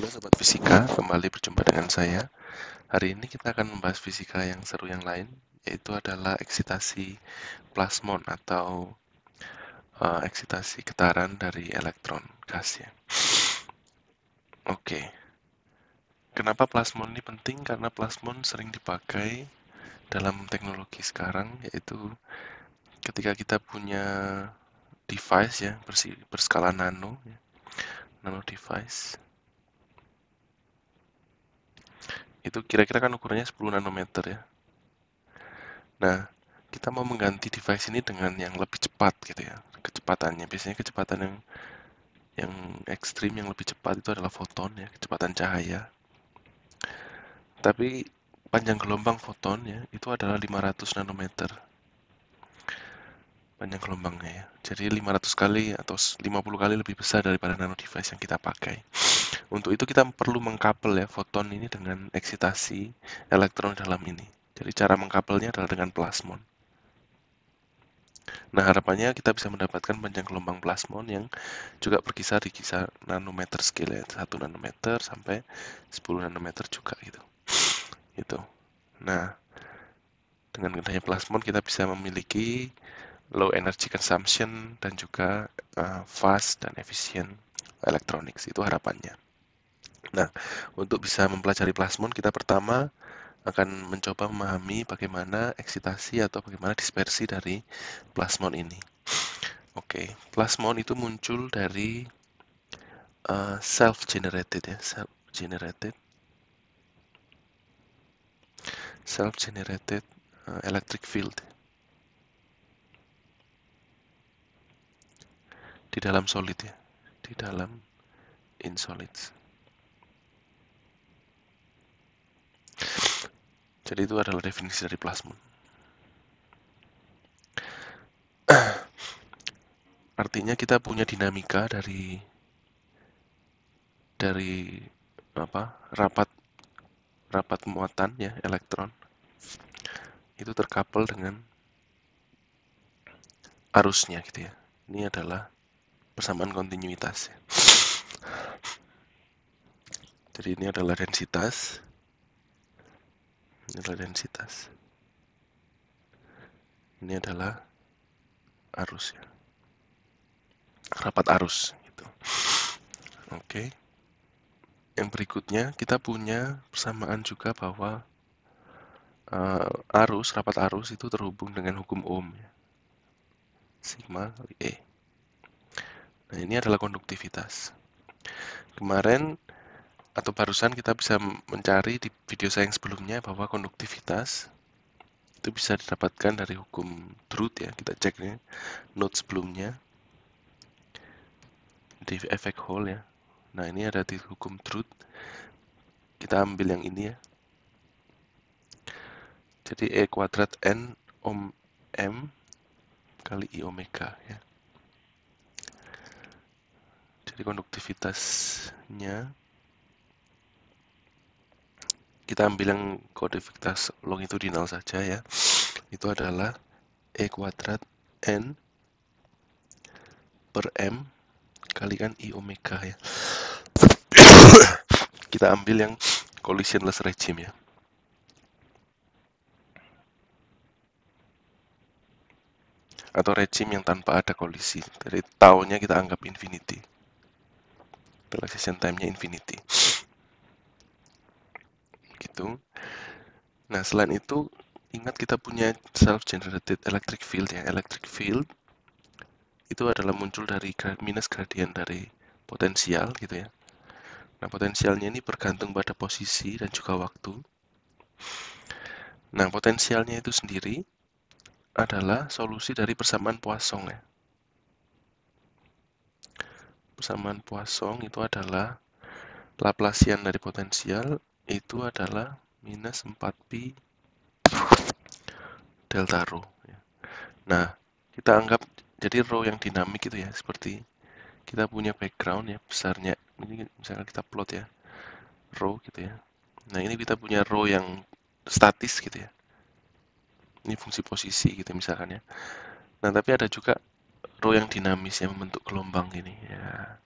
Halo Sobat Fisika, kembali berjumpa dengan saya. Hari ini kita akan membahas fisika yang seru yang lain, yaitu adalah eksitasi plasmon atau eksitasi getaran dari elektron gas ya. Oke, kenapa plasmon ini penting? Karena plasmon sering dipakai dalam teknologi sekarang, yaitu ketika kita punya device ya berskala nano, nano device. Itu kira-kira kan ukurannya 10 nanometer ya. Nah, kita mau mengganti device ini dengan yang lebih cepat gitu ya. Kecepatannya biasanya kecepatan yang ekstrim yang lebih cepat itu adalah foton ya, kecepatan cahaya. Tapi panjang gelombang foton ya itu adalah 500 nanometer. Panjang gelombangnya ya. Jadi 500 kali atau 50 kali lebih besar daripada nano device yang kita pakai. Untuk itu kita perlu mengkapel ya foton ini dengan eksitasi elektron dalam ini. Jadi cara mengkapelnya adalah dengan plasmon. Nah, harapannya kita bisa mendapatkan panjang gelombang plasmon yang juga berkisar di kisar nanometer scale ya, 1 nanometer sampai 10 nanometer juga gitu. Gitu. Nah, dengan adanya plasmon kita bisa memiliki low energy consumption dan juga fast dan efisien electronics. Itu harapannya. Nah, untuk bisa mempelajari plasmon kita pertama akan mencoba memahami bagaimana eksitasi atau bagaimana dispersi dari plasmon ini. Oke, plasmon itu muncul dari self-generated ya, self-generated electric field di dalam solid ya, di dalam insolids. Jadi itu adalah definisi dari plasmon. Artinya kita punya dinamika dari rapat muatan ya elektron itu terkapel dengan arusnya gitu ya. Ini adalah persamaan kontinuitas ya. Jadi ini adalah densitas. Ini adalah densitas. Ini adalah arus ya. Rapat arus gitu. Oke. Yang berikutnya kita punya persamaan juga bahwa rapat arus itu terhubung dengan hukum Ohm ya. Sigma kali E. Nah, ini adalah konduktivitas. Kemarin atau barusan kita bisa mencari di video saya yang sebelumnya bahwa konduktivitas itu bisa didapatkan dari hukum Drude ya. Kita cek nih note sebelumnya di efek Hall ya. Nah, ini ada di hukum Drude. Kita ambil yang ini ya. Jadi E kuadrat N Ohm M kali I omega ya. Jadi konduktivitasnya kita ambil yang konduktivitas longitudinal saja ya. Itu adalah E kuadrat N per M kalikan I omega ya. Kita ambil yang collisionless regime ya. Atau regime yang tanpa ada kolisi. Jadi taunya kita anggap infinity. Relaxation time-nya infinity. Gitu. Nah, selain itu ingat kita punya self-generated electric field ya. Electric field itu adalah muncul dari minus gradient dari potensial gitu ya. Nah, potensialnya ini bergantung pada posisi dan juga waktu. Nah, potensialnya itu sendiri adalah solusi dari persamaan Poisson ya. Persamaan Poisson itu adalah Laplacian dari potensial itu adalah minus 4pi delta rho. Nah, kita anggap jadi rho yang dinamik itu ya, seperti kita punya background ya, besarnya, ini misalkan kita plot ya, rho gitu ya. Nah, ini kita punya rho yang statis gitu ya. Ini fungsi posisi gitu misalkan ya. Nah, tapi ada juga rho yang dinamis yang membentuk gelombang ini ya.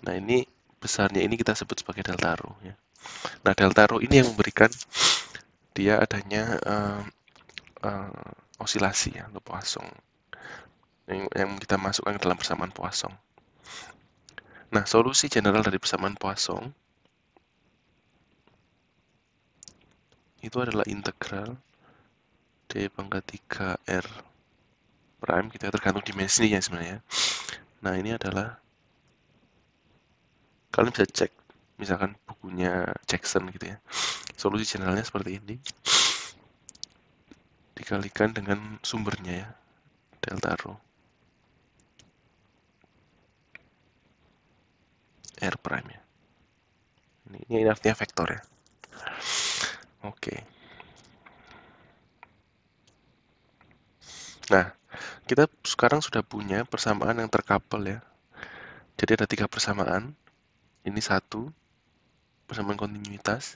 Nah, ini besarnya ini kita sebut sebagai delta rho ya. Nah, delta rho ini yang memberikan dia adanya osilasi ya, atau Poisson yang kita masukkan ke dalam persamaan Poisson. Nah, solusi general dari persamaan Poisson itu adalah integral d pangkat 3 r prime, kita tergantung dimensinya sebenarnya. Nah, ini adalah kalian bisa cek misalkan bukunya Jackson gitu ya. Solusi generalnya seperti ini. Dikalikan dengan sumbernya ya, delta rho r prime ya. Ini artinya vektor ya. Oke. Nah, kita sekarang sudah punya persamaan yang terkapel ya. Jadi ada 3 persamaan. Ini satu, persamaan kontinuitas.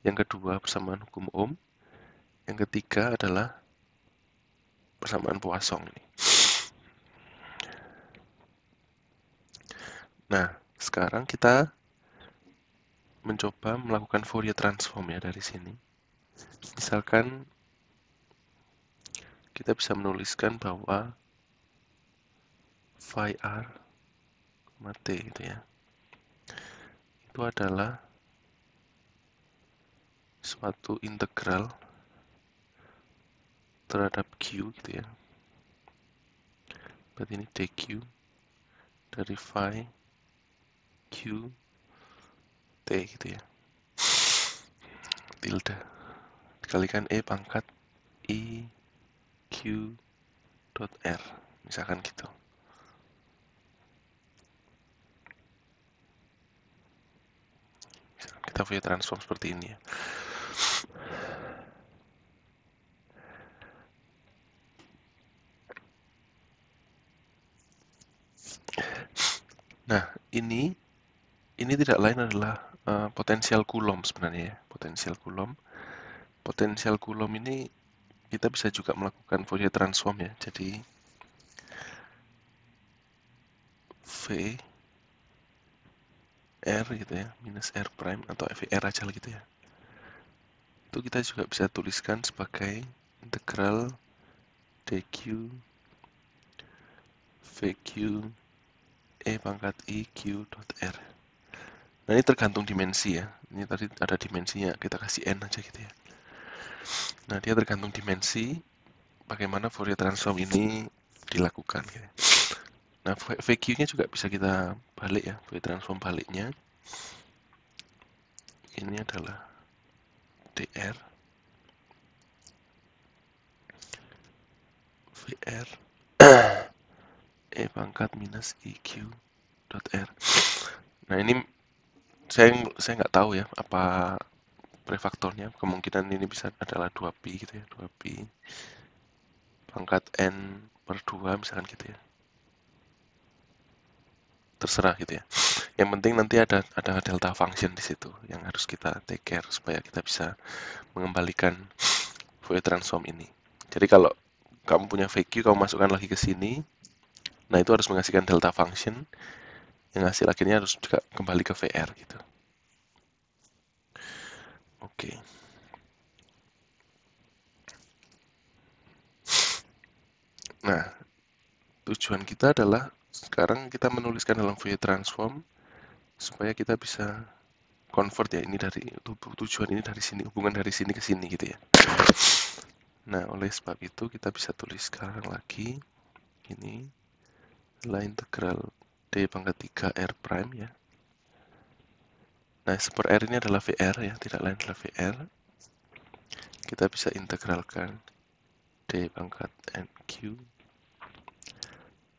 Yang kedua, persamaan hukum Ohm. Yang ketiga adalah persamaan Poisson ini. Nah, sekarang kita mencoba melakukan Fourier transform ya dari sini. Misalkan kita bisa menuliskan bahwa phi r, t gitu ya. Itu adalah suatu integral terhadap Q gitu ya. Berarti ini dq dari phi Q T gitu ya. Tilde dikalikan E pangkat I Q dot R. Misalkan gitu. Kita Fourier transform seperti ini ya. Nah, ini tidak lain adalah potensial Coulomb sebenarnya ya. Potensial Coulomb ini kita bisa juga melakukan Fourier transform ya. Jadi V R gitu ya, minus R prime atau VR aja lah gitu ya. Itu kita juga bisa tuliskan sebagai integral dq VQ E pangkat I Q dot R. Nah, ini tergantung dimensi ya. Ini tadi ada dimensinya, kita kasih N aja gitu ya. Nah, dia tergantung dimensi bagaimana Fourier transform ini dilakukan gitu. Nah, VQ-nya juga bisa kita balik ya, Fourier transform baliknya. Ini adalah DR VR E pangkat minus IQ dot R. Nah, ini saya nggak tahu ya apa prefaktornya. Kemungkinan ini bisa adalah 2pi gitu ya, 2pi pangkat N per 2 misalkan gitu ya. Terserah gitu ya. Yang penting nanti ada delta function di situ yang harus kita take care supaya kita bisa mengembalikan Fourier transform ini. Jadi kalau kamu punya VQ, kamu masukkan lagi ke sini. Nah, itu harus menghasilkan delta function yang hasil akhirnya harus juga kembali ke VR gitu. Oke. Nah, tujuan kita adalah sekarang kita menuliskan dalam Fourier transform supaya kita bisa convert ya, ini dari tujuan ini dari sini, hubungan dari sini ke sini gitu ya. Nah, oleh sebab itu kita bisa tulis sekarang lagi ini adalah integral d pangkat 3 r prime ya. Nah, super R ini adalah VR ya, tidak lain adalah VR. Kita bisa integralkan d pangkat NQ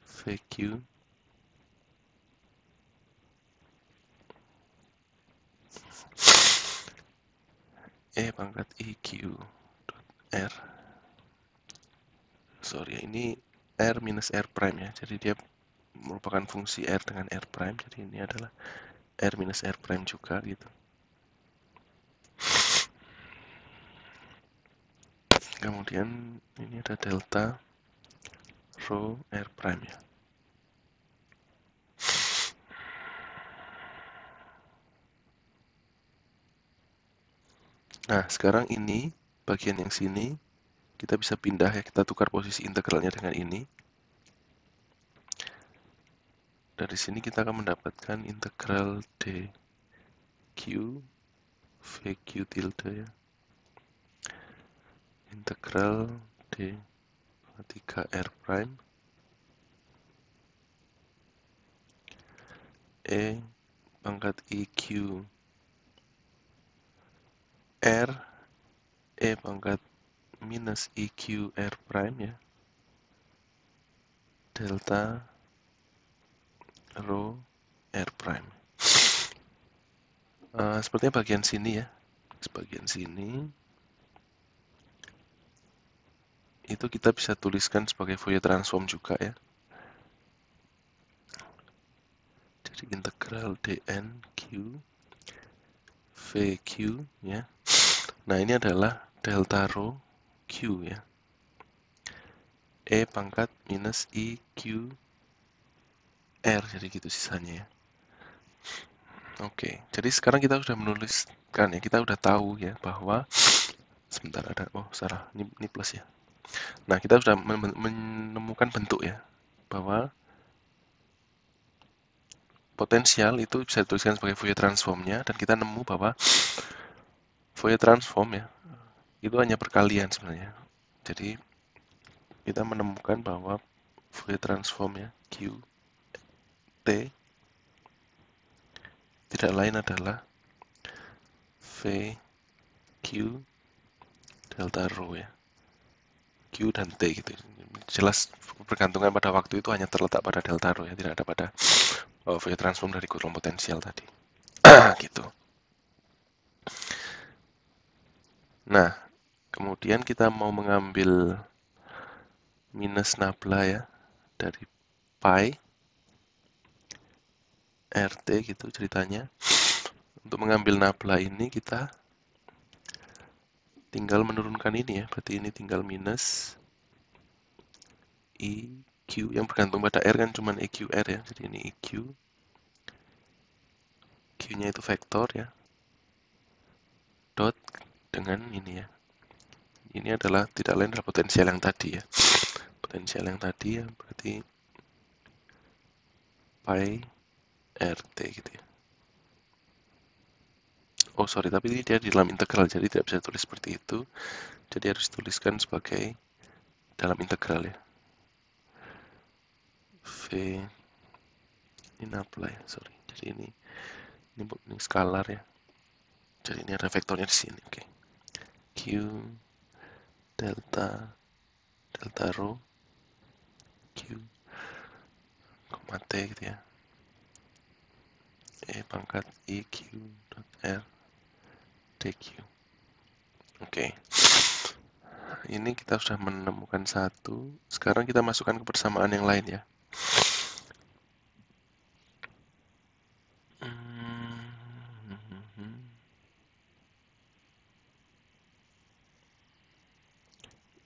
VQ E pangkat IQ dot R. Sorry, ini R minus R prime ya, jadi dia merupakan fungsi R dengan R prime, jadi ini adalah R minus R prime juga gitu. Kemudian ini ada delta rho R prime ya. Nah, sekarang ini, bagian yang sini, kita bisa pindah ya, kita tukar posisi integralnya dengan ini. Dari sini kita akan mendapatkan integral dq vq tilde ya. Integral d 3r prime e pangkat iq r e pangkat minus iq r prime ya, delta rho r prime. Sepertinya bagian sini ya, bagian sini itu kita bisa tuliskan sebagai Fourier transform juga ya. Jadi integral dn q vq ya. Nah, ini adalah delta rho q ya. E pangkat minus iq r, jadi gitu sisanya ya. Oke, jadi sekarang kita sudah menuliskan ya, kita sudah tahu ya bahwa sebentar ada, salah, ini plus ya. Nah, kita sudah menemukan bentuk ya, bahwa potensial itu bisa dituliskan sebagai Fourier transformnya, dan kita nemu bahwa Fourier transform ya, itu hanya perkalian sebenarnya. Jadi, kita menemukan bahwa Fourier transform ya, Q, T, tidak lain adalah V, Q, delta rho ya. Q dan T gitu. Jelas pergantungan pada waktu itu hanya terletak pada delta rho ya, tidak ada pada Fourier transform dari kurang potensial tadi. Gitu. Nah, kemudian kita mau mengambil minus nabla ya dari pi RT gitu ceritanya. Untuk mengambil nabla ini kita tinggal menurunkan ini ya, berarti ini tinggal minus EQ yang bergantung pada R kan cuma EQR ya, jadi ini EQ, Q-nya itu vektor ya, dot dengan ini ya. Ini adalah tidak lain adalah potensial yang tadi ya. Potensial yang tadi ya, berarti pi RT gitu ya. Oh sorry, tapi ini dia di dalam integral, jadi tidak bisa tulis seperti itu. Jadi harus tuliskan sebagai dalam integral ya. V ini nabla ya, sorry. Jadi ini skalar ya. Jadi ini ada vektornya di sini, oke. Q delta rho Q koma T gitu ya. E pangkat IQ dot R dq. Oke. Ini kita sudah menemukan satu. Sekarang kita masukkan ke persamaan yang lain ya.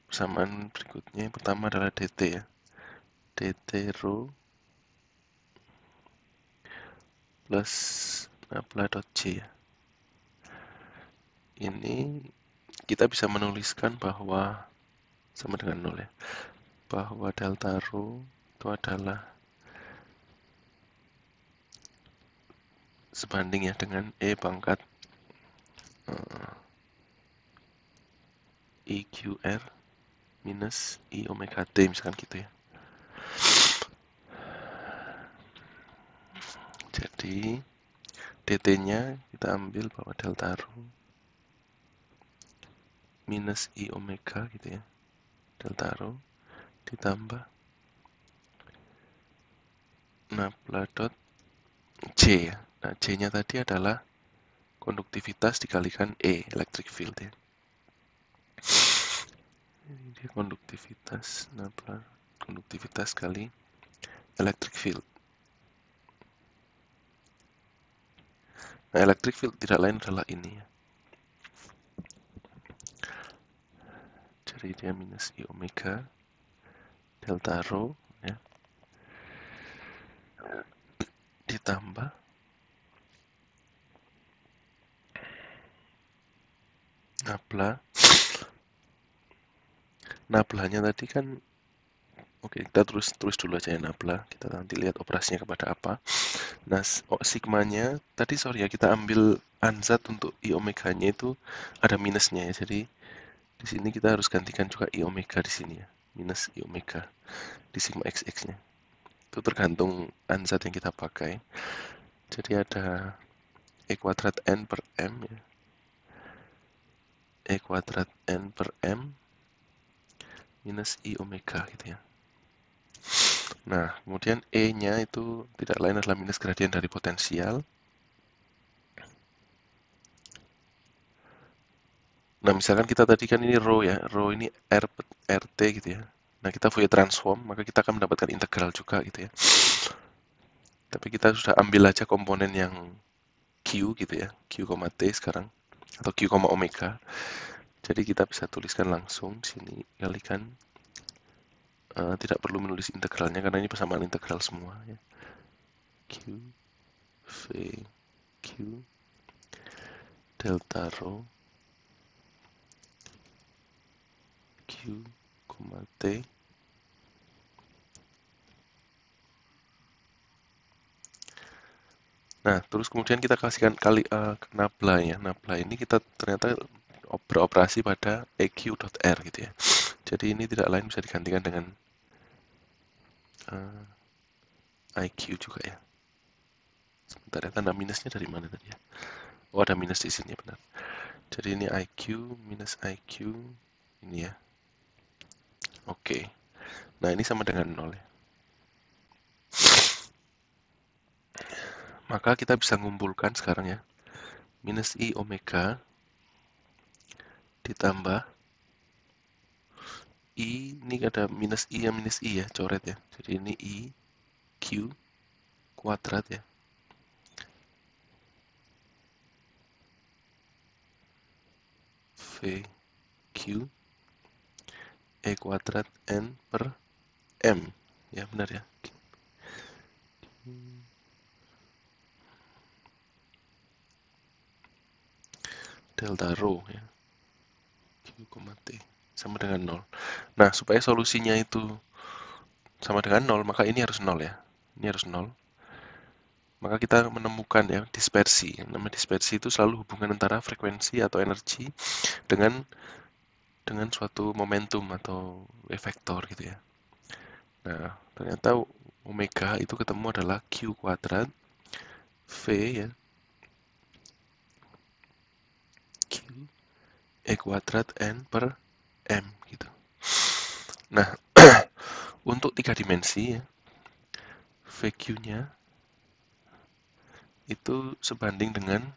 Persamaan berikutnya yang pertama adalah dt ya. Dt rho plus nabla dot j ya. Ini kita bisa menuliskan bahwa sama dengan 0 ya. Bahwa delta rho itu adalah sebanding ya dengan E pangkat EQR minus I omega T misalkan gitu ya. Jadi dt-nya kita ambil bahwa delta rho minus I omega gitu ya. Delta rho ditambah nabla dot J ya. Nah, J-nya tadi adalah konduktivitas dikalikan E, electric field ya. Ini konduktivitas nabla, konduktivitas kali electric field. Nah, electric field tidak lain adalah ini ya. Jadi dia minus I omega delta rho ya. Ditambah nabla. Nablanya tadi kan, oke, kita tulis dulu aja ya nabla. Kita nanti lihat operasinya kepada apa. Nah, sigmanya tadi sorry ya, kita ambil ansat untuk I omeganya itu ada minusnya ya. Jadi di sini kita harus gantikan juga I omega di sini ya. Minus I omega di sigma XX-nya. Itu tergantung ansat yang kita pakai. Jadi ada E kuadrat N per M ya. E kuadrat N per M minus I omega gitu ya. Nah, kemudian E-nya itu tidak lain adalah minus gradien dari potensial. Nah, misalkan kita tadi kan ini rho ya, rho ini RT gitu ya. Nah, kita Fourier transform, maka kita akan mendapatkan integral juga gitu ya. Tapi kita sudah ambil aja komponen yang Q gitu ya, Q, T sekarang, atau Q, omega. Jadi kita bisa tuliskan langsung sini, kalikan, tidak perlu menulis integralnya karena ini persamaan integral semua ya. Q, V, Q, delta rho, Q, T. Nah, terus kemudian kita kasihkan kali nabla ya. Nabla ini kita ternyata beroperasi pada EQ.R gitu ya. Jadi ini tidak lain bisa digantikan dengan IQ juga ya. Sebentar ya, tanda minusnya dari mana tadi ya? Oh, ada minus di sini benar. Jadi ini IQ minus IQ ini ya. Oke. Nah, ini sama dengan 0 ya. Maka kita bisa ngumpulkan sekarang ya. Minus I omega ditambah I, ini ada minus I yang minus I ya, coret ya. Jadi ini I Q kuadrat ya. V Q E kuadrat N per M. Ya, benar ya. Delta rho ya. Q, T sama dengan 0. Nah, supaya solusinya itu sama dengan 0, maka ini harus 0 ya. Ini harus 0. Maka kita menemukan ya dispersi. Nama dispersi itu selalu hubungan antara frekuensi atau energi dengan suatu momentum atau efektor gitu ya. Nah, ternyata omega itu ketemu adalah Q kuadrat V ya. Q E kuadrat N per M gitu. Nah, untuk 3 dimensi ya, VQ-nya itu sebanding dengan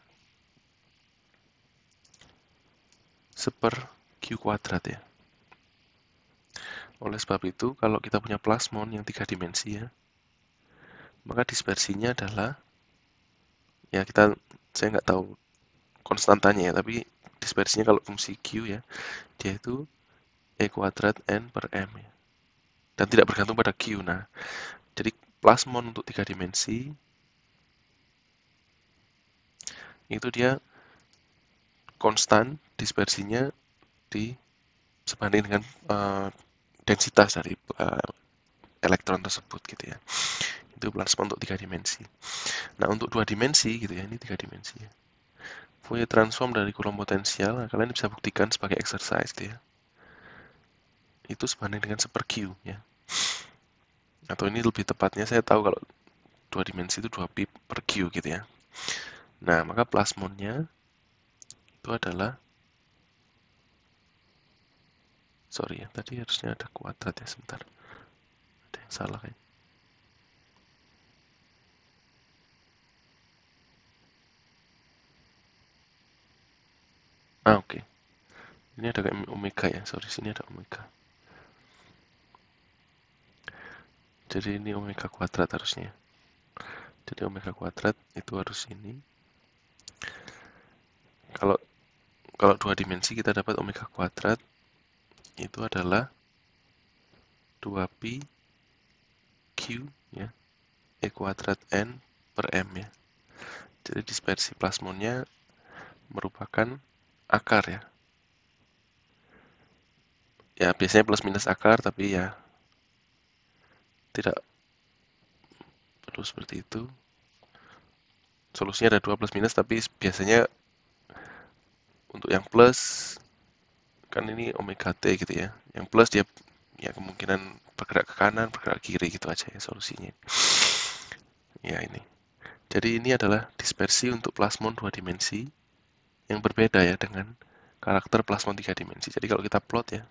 seper Q kuadrat ya. Oleh sebab itu, kalau kita punya plasmon yang 3 dimensi ya, maka dispersinya adalah, ya saya nggak tahu konstantanya ya, tapi dispersinya kalau fungsi Q ya, dia itu E kuadrat N per M ya. Dan tidak bergantung pada Q. Nah, jadi plasmon untuk 3 dimensi itu dia konstan dispersinya sebanding dengan densitas dari elektron tersebut gitu ya. Itu plasma untuk 3 dimensi. Nah, untuk 2 dimensi gitu ya, ini 3 dimensi ya. Fourier transform dari Coulomb potensial, nah, kalian bisa buktikan sebagai exercise gitu ya. Itu sebanding dengan seper Q ya. Atau ini lebih tepatnya saya tahu kalau 2 dimensi itu 2 pi per Q gitu ya. Nah, maka plasmonnya itu adalah, sorry ya, tadi harusnya ada kuadrat ya, sebentar. Ada yang salah kayaknya. Oke. Ini ada omega ya, sorry, sini ada omega. Jadi ini omega kuadrat harusnya. Jadi omega kuadrat itu harus ini. Kalau 2 dimensi kita dapat omega kuadrat itu adalah 2 pi Q ya, E kuadrat N per M ya. Jadi dispersi plasmonnya merupakan akar ya. Ya biasanya plus minus akar, tapi ya tidak perlu seperti itu. Solusinya ada 2 plus minus, tapi biasanya untuk yang plus kan ini omega T gitu ya. Yang plus dia ya kemungkinan bergerak ke kanan, bergerak ke kiri gitu aja ya solusinya. Ya ini. Jadi ini adalah dispersi untuk plasmon 2 dimensi yang berbeda ya dengan karakter plasmon 3 dimensi. Jadi kalau kita plot ya,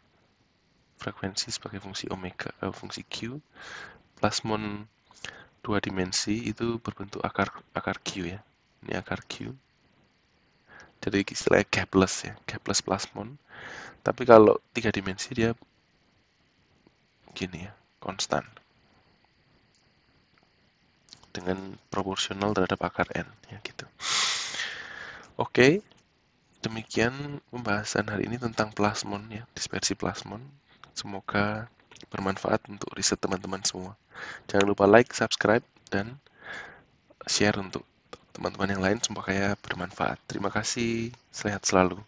frekuensi sebagai fungsi omega, fungsi Q, plasmon 2 dimensi itu berbentuk akar Q ya. Ini akar Q. Jadi istilahnya gapless ya, gapless plasmon. Tapi kalau 3 dimensi dia gini ya, konstan. Dengan proporsional terhadap akar N ya gitu. Oke, demikian pembahasan hari ini tentang plasmon ya, dispersi plasmon. Semoga bermanfaat untuk riset teman-teman semua. Jangan lupa like, subscribe, dan share untuk teman-teman yang lain supaya bermanfaat. Terima kasih, sehat selalu.